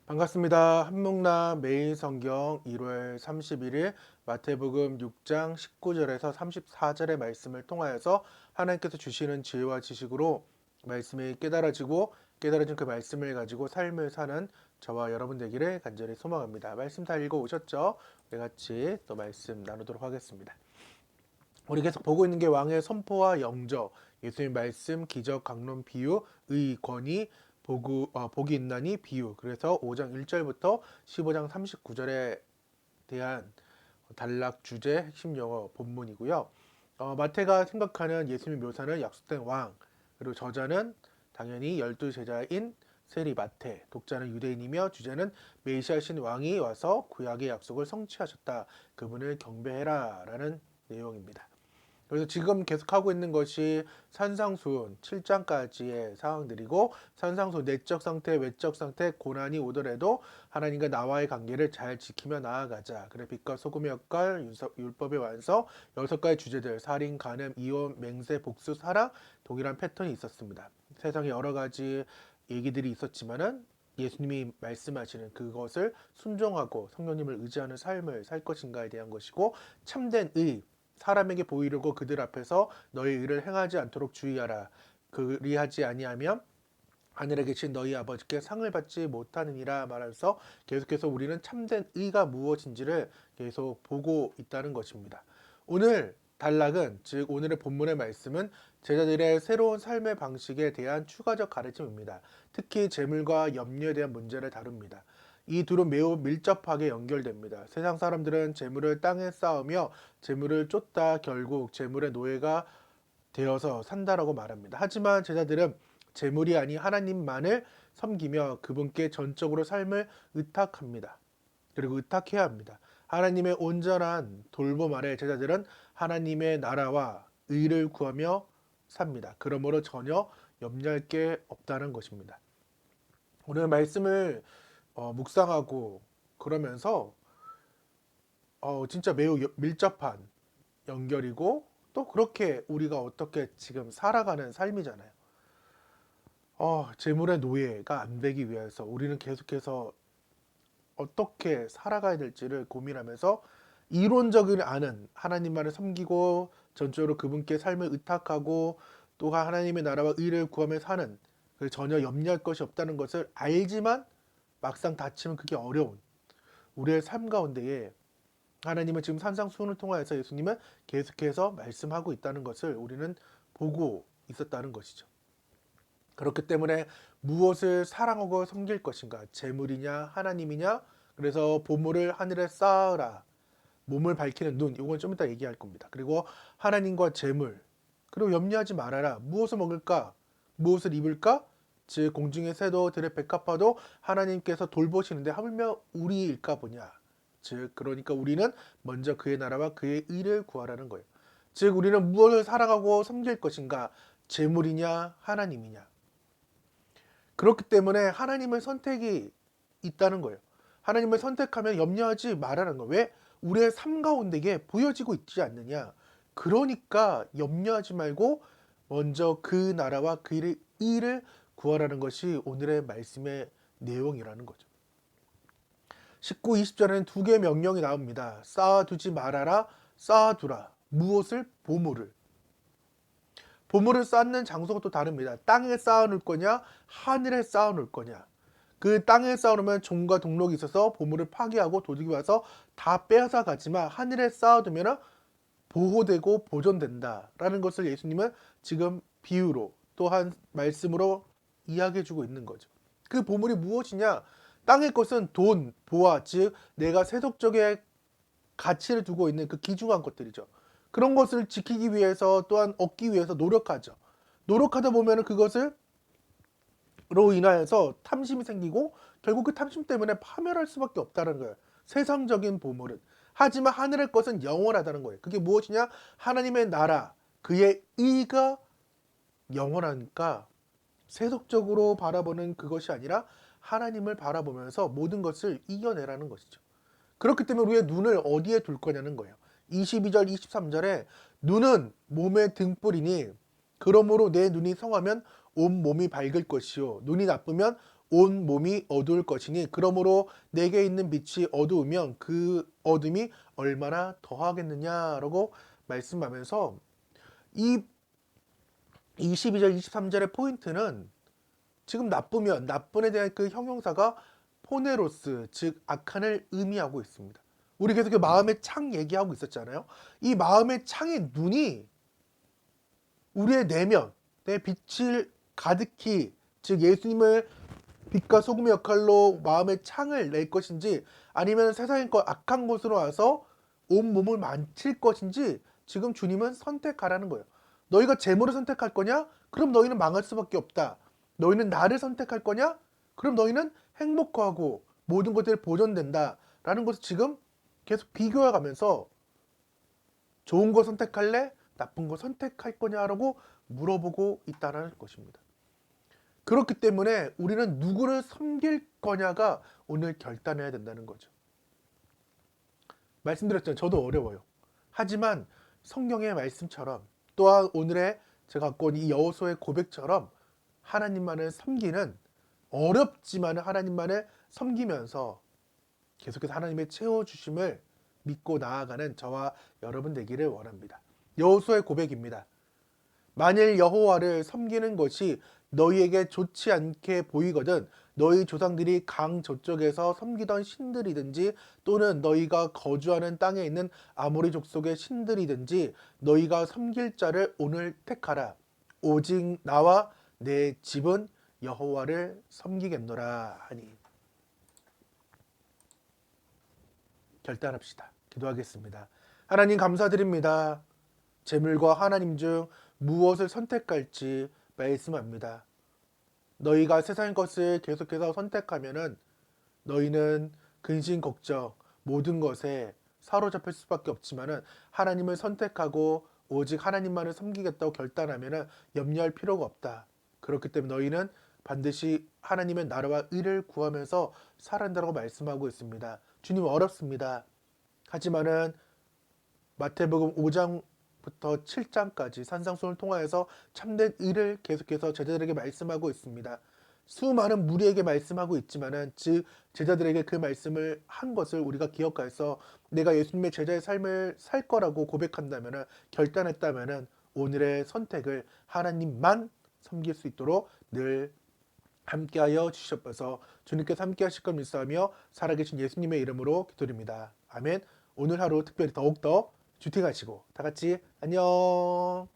반갑습니다. 한묵남 매일 성경 1월 31일 마태복음 6장 19절에서 34절의 말씀을 통하여서 하나님께서 주시는 지혜와 지식으로 말씀이 깨달아지고 깨달아진 그 말씀을 가지고 삶을 사는 저와 여러분 되기를 간절히 소망합니다. 말씀 다 읽어 오셨죠? 우리 같이 또 말씀 나누도록 하겠습니다. 우리 계속 보고 있는 게 왕의 선포와 영저, 예수님 말씀, 기적, 강론, 비유, 의, 권위, 복이 있나니 비유. 그래서 5장 1절부터 15장 39절에 대한 단락 주제 핵심 용어 본문이고요. 마태가 생각하는 예수님 묘사는 약속된 왕, 그리고 저자는 당연히 12제자인 세리 마태, 독자는 유대인이며 주제는 메시아신 왕이 와서 구약의 약속을 성취하셨다. 그분을 경배해라 라는 내용입니다. 그래서 지금 계속하고 있는 것이 산상수훈 7장까지의 상황들이고, 산상수훈 내적 상태, 외적 상태, 고난이 오더라도 하나님과 나와의 관계를 잘 지키며 나아가자. 그래 빛과 소금의 역할, 율법의 완성, 6가지 주제들, 살인, 간음, 이혼, 맹세, 복수, 사랑, 동일한 패턴이 있었습니다. 세상에 여러 가지 얘기들이 있었지만은 예수님이 말씀하시는 그것을 순종하고 성령님을 의지하는 삶을 살 것인가에 대한 것이고, 참된 의, 사람에게 보이려고 그들 앞에서 너의 의를 행하지 않도록 주의하라. 그리하지 아니하면 하늘에 계신 너희 아버지께 상을 받지 못하느니라 말하면서 계속해서 우리는 참된 의가 무엇인지를 계속 보고 있다는 것입니다. 오늘 단락은, 즉 오늘의 본문의 말씀은 제자들의 새로운 삶의 방식에 대한 추가적 가르침입니다. 특히 재물과 염려에 대한 문제를 다룹니다. 이 둘은 매우 밀접하게 연결됩니다. 세상 사람들은 재물을 땅에 쌓으며 재물을 쫓다 결국 재물의 노예가 되어서 산다라고 말합니다. 하지만 제자들은 재물이 아닌 하나님만을 섬기며 그분께 전적으로 삶을 의탁합니다. 그리고 의탁해야 합니다. 하나님의 온전한 돌봄 아래 제자들은 하나님의 나라와 의를 구하며 삽니다. 그러므로 전혀 염려할 게 없다는 것입니다. 오늘 말씀을 묵상하고 그러면서 진짜 매우 밀접한 연결이고, 또 그렇게 우리가 어떻게 지금 살아가는 삶이잖아요. 재물의 노예가 안 되기 위해서 우리는 계속해서 어떻게 살아가야 될지를 고민하면서 이론적인 아는 하나님만을 섬기고 전적으로 그분께 삶을 의탁하고 또한 하나님의 나라와 의를 구하며 사는, 그 전혀 염려할 것이 없다는 것을 알지만 막상 닥치면 그게 어려운 우리의 삶 가운데에 하나님은 지금 산상수훈을 통하여서 예수님은 계속해서 말씀하고 있다는 것을 우리는 보고 있었다는 것이죠. 그렇기 때문에 무엇을 사랑하고 섬길 것인가? 재물이냐 하나님이냐? 그래서 보물을 하늘에 쌓으라. 몸을 밝히는 눈, 이건 좀 이따 얘기할 겁니다. 그리고 하나님과 재물, 그리고 염려하지 말아라. 무엇을 먹을까? 무엇을 입을까? 즉 공중의 새도 들의 백합화도 하나님께서 돌보시는데 하물며 우리일까 보냐. 즉 그러니까 우리는 먼저 그의 나라와 그의 의를 구하라는 거예요. 즉 우리는 무엇을 사랑하고 섬길 것인가? 재물이냐 하나님이냐. 그렇기 때문에 하나님의 선택이 있다는 거예요. 하나님을 선택하면 염려하지 말라는 거예요. 왜? 우리의 삶 가운데 게 보여지고 있지 않느냐. 그러니까 염려하지 말고 먼저 그 나라와 그 일의 의를 구하라는 것이 오늘의 말씀의 내용이라는 거죠. 19, 20절에는 두 개의 명령이 나옵니다. 쌓아두지 말아라, 쌓아두라. 무엇을? 보물을. 보물을 쌓는 장소가 또 다릅니다. 땅에 쌓아놓을 거냐, 하늘에 쌓아놓을 거냐. 그 땅에 쌓아놓으면 종과 동록이 있어서 보물을 파괴하고 도둑이 와서 다 빼앗아 가지만, 하늘에 쌓아두면 보호되고 보존된다라는 것을 예수님은 지금 비유로 또한 말씀으로 이야기해주고 있는 거죠. 그 보물이 무엇이냐? 땅의 것은 돈, 보화, 즉 내가 세속적인 가치를 두고 있는 그 귀중한 것들이죠. 그런 것을 지키기 위해서 또한 얻기 위해서 노력하죠. 노력하다 보면 그것을 로 인하여서 탐심이 생기고 결국 그 탐심 때문에 파멸할 수밖에 없다는 거예요. 세상적인 보물은. 하지만 하늘의 것은 영원하다는 거예요. 그게 무엇이냐? 하나님의 나라, 그의 의가 영원하니까 세속적으로 바라보는 그것이 아니라 하나님을 바라보면서 모든 것을 이겨내라는 것이죠. 그렇기 때문에 우리의 눈을 어디에 둘 거냐는 거예요. 22절, 23절에 눈은 몸의 등불이니 그러므로 내 눈이 성하면 온 몸이 밝을 것이요 눈이 나쁘면 온 몸이 어두울 것이니 그러므로 내게 있는 빛이 어두우면 그 어둠이 얼마나 더하겠느냐라고 말씀하면서 이 22절 23절의 포인트는 지금 나쁘면 나쁜에 대한 그 형용사가 포네로스 즉 악한을 의미하고 있습니다. 우리 계속 마음의 창 얘기하고 있었잖아요. 이 마음의 창의 눈이 우리의 내면 내 빛을 가득히 즉 예수님을 빛과 소금의 역할로 마음의 창을 낼 것인지 아니면 세상의 것 악한 곳으로 와서 온 몸을 망칠 것인지 지금 주님은 선택하라는 거예요. 너희가 재물을 선택할 거냐? 그럼 너희는 망할 수밖에 없다. 너희는 나를 선택할 거냐? 그럼 너희는 행복하고 모든 것들이 보존된다. 라는 것을 지금 계속 비교해 가면서 좋은 거 선택할래? 나쁜 거 선택할 거냐라고 물어보고 있다는 것입니다. 그렇기 때문에 우리는 누구를 섬길 거냐가 오늘 결단해야 된다는 거죠. 말씀드렸잖아요. 저도 어려워요. 하지만 성경의 말씀처럼 또한 오늘의 제가 갖고 온 이 여호수아의 고백처럼 하나님만을 섬기는 어렵지만 하나님만을 섬기면서 계속해서 하나님의 채워주심을 믿고 나아가는 저와 여러분 되기를 원합니다. 여호수아의 고백입니다. 만일 여호와를 섬기는 것이 너희에게 좋지 않게 보이거든 너희 조상들이 강 저쪽에서 섬기던 신들이든지 또는 너희가 거주하는 땅에 있는 아모리 족속의 신들이든지 너희가 섬길 자를 오늘 택하라. 오직 나와 내 집은 여호와를 섬기겠노라 하니. 결단합시다. 기도하겠습니다. 하나님 감사드립니다. 재물과 하나님 중 무엇을 선택할지 말씀합니다. 너희가 세상의 것을 계속해서 선택하면은 너희는 근심 걱정 모든 것에 사로잡힐 수밖에 없지만은 하나님을 선택하고 오직 하나님만을 섬기겠다고 결단하면은 염려할 필요가 없다. 그렇기 때문에 너희는 반드시 하나님의 나라와 의를 구하면서 살아야 한다고 말씀하고 있습니다. 주님 어렵습니다. 하지만은 마태복음 5장부터 7장까지 산상수훈을 통하여서 참된 의를 계속해서 제자들에게 말씀하고 있습니다. 수많은 무리에게 말씀하고 있지만은 즉 제자들에게 그 말씀을 한 것을 우리가 기억해서 내가 예수님의 제자의 삶을 살 거라고 고백한다면은 결단했다면은 오늘의 선택을 하나님만 섬길 수 있도록 늘 함께하여 주시옵소서. 주님께서 함께하실 걸 믿사하며 살아계신 예수님의 이름으로 기도드립니다. 아멘. 오늘 하루 특별히 더욱더 주택하시고 다 같이 안녕.